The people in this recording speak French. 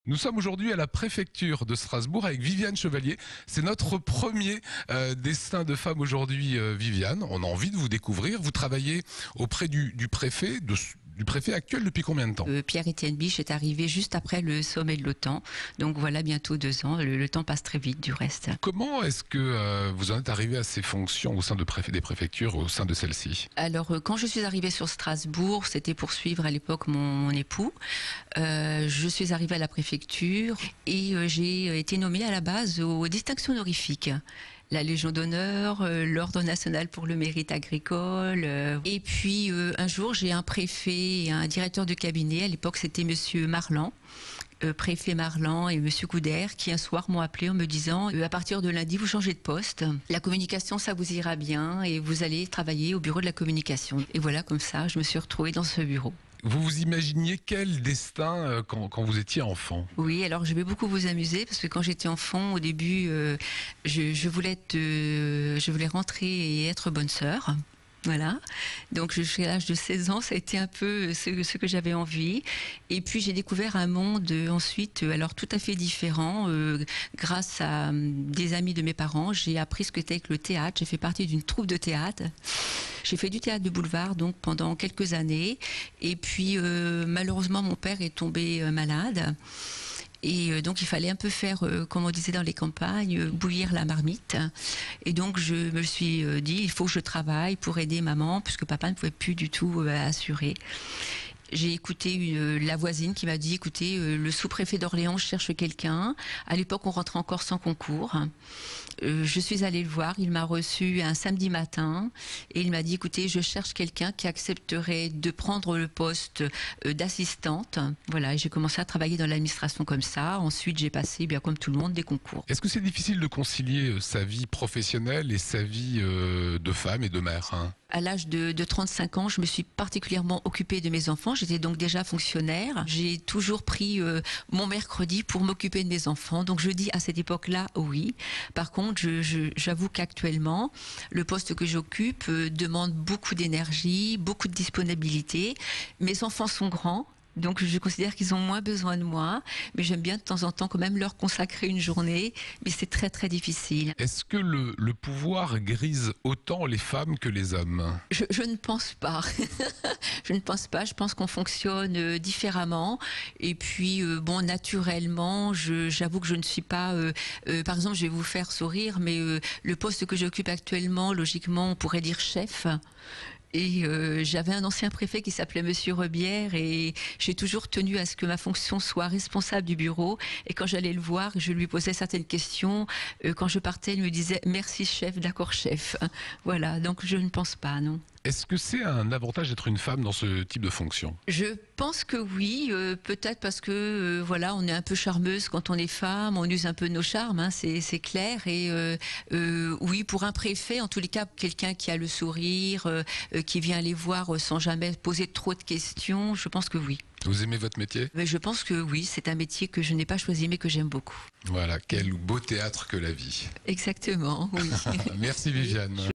Nous sommes aujourd'hui à la préfecture de Strasbourg avec Viviane Chevalier. C'est notre premier destin de femme aujourd'hui, Viviane. On a envie de vous découvrir. Vous travaillez auprès du préfet, du préfet actuel depuis combien de temps? Pierre-Étienne Biche est arrivé juste après le sommet de l'OTAN. Donc voilà, bientôt 2 ans. Le temps passe très vite du reste. Comment est-ce que vous en êtes arrivé à ces fonctions au sein des préfectures, au sein de celle-ci? Alors, quand je suis arrivée sur Strasbourg, c'était pour suivre à l'époque mon époux. Je suis arrivée à la préfecture et j'ai été nommée à la base aux distinctions honorifiques. La Légion d'honneur, l'Ordre national pour le mérite agricole. Et puis, un jour, j'ai un préfet et un directeur de cabinet. À l'époque, c'était Monsieur Marlan. Préfet Marlan et Monsieur Couder qui un soir m'ont appelé en me disant à partir de lundi vous changez de poste, la communication ça vous ira bien et vous allez travailler au bureau de la communication. Et voilà, comme ça je me suis retrouvée dans ce bureau. Vous vous imaginiez quel destin quand vous étiez enfant? Oui, alors je vais beaucoup vous amuser parce que quand j'étais enfant, au début, je voulais rentrer et être bonne sœur. Voilà, donc jusqu'à l'âge de 16 ans, ça a été un peu ce que j'avais envie. Et puis j'ai découvert un monde ensuite, alors tout à fait différent. Grâce à des amis de mes parents, j'ai appris ce que c'était que le théâtre. J'ai fait partie d'une troupe de théâtre. J'ai fait du théâtre de boulevard donc pendant quelques années. Et puis malheureusement, mon père est tombé malade. Et donc il fallait un peu faire, comme on disait dans les campagnes, bouillir la marmite. Et donc je me suis dit, il faut que je travaille pour aider maman, puisque papa ne pouvait plus du tout assurer. J'ai écouté la voisine qui m'a dit, écoutez, le sous-préfet d'Orléans cherche quelqu'un. À l'époque, on rentrait encore sans concours. Je suis allée le voir, il m'a reçu un samedi matin et il m'a dit, écoutez, je cherche quelqu'un qui accepterait de prendre le poste d'assistante. Voilà, et j'ai commencé à travailler dans l'administration comme ça. Ensuite, j'ai passé, bien comme tout le monde, des concours. Est-ce que c'est difficile de concilier sa vie professionnelle et sa vie de femme et de mère, hein? À l'âge de 35 ans, je me suis particulièrement occupée de mes enfants. J'étais donc déjà fonctionnaire. J'ai toujours pris mon mercredi pour m'occuper de mes enfants. Donc je dis à cette époque-là, oui. Par contre, j'avoue qu'actuellement, le poste que j'occupe demande beaucoup d'énergie, beaucoup de disponibilité. Mes enfants sont grands. Donc je considère qu'ils ont moins besoin de moi, mais j'aime bien de temps en temps quand même leur consacrer une journée, mais c'est très très difficile. Est-ce que le pouvoir grise autant les femmes que les hommes? Je ne pense pas. Je ne pense pas. Je pense qu'on fonctionne différemment. Et puis, bon, naturellement, j'avoue que je ne suis pas... par exemple, je vais vous faire sourire, mais le poste que j'occupe actuellement, logiquement, on pourrait dire chef. Et j'avais un ancien préfet qui s'appelait Monsieur Rebière et j'ai toujours tenu à ce que ma fonction soit responsable du bureau. Et quand j'allais le voir, je lui posais certaines questions. Quand je partais, il me disait merci chef, d'accord chef. Voilà, donc je ne pense pas, non. Est-ce que c'est un avantage d'être une femme dans ce type de fonction? Je pense que oui, peut-être parce que voilà, on est un peu charmeuse quand on est femme, on use un peu de nos charmes, hein, c'est clair. Et oui, pour un préfet, en tous les cas, quelqu'un qui a le sourire, qui vient les voir sans jamais poser trop de questions, je pense que oui. Vous aimez votre métier? Mais je pense que oui, c'est un métier que je n'ai pas choisi mais que j'aime beaucoup. Voilà, quel beau théâtre que la vie. Exactement, oui. Merci Viviane.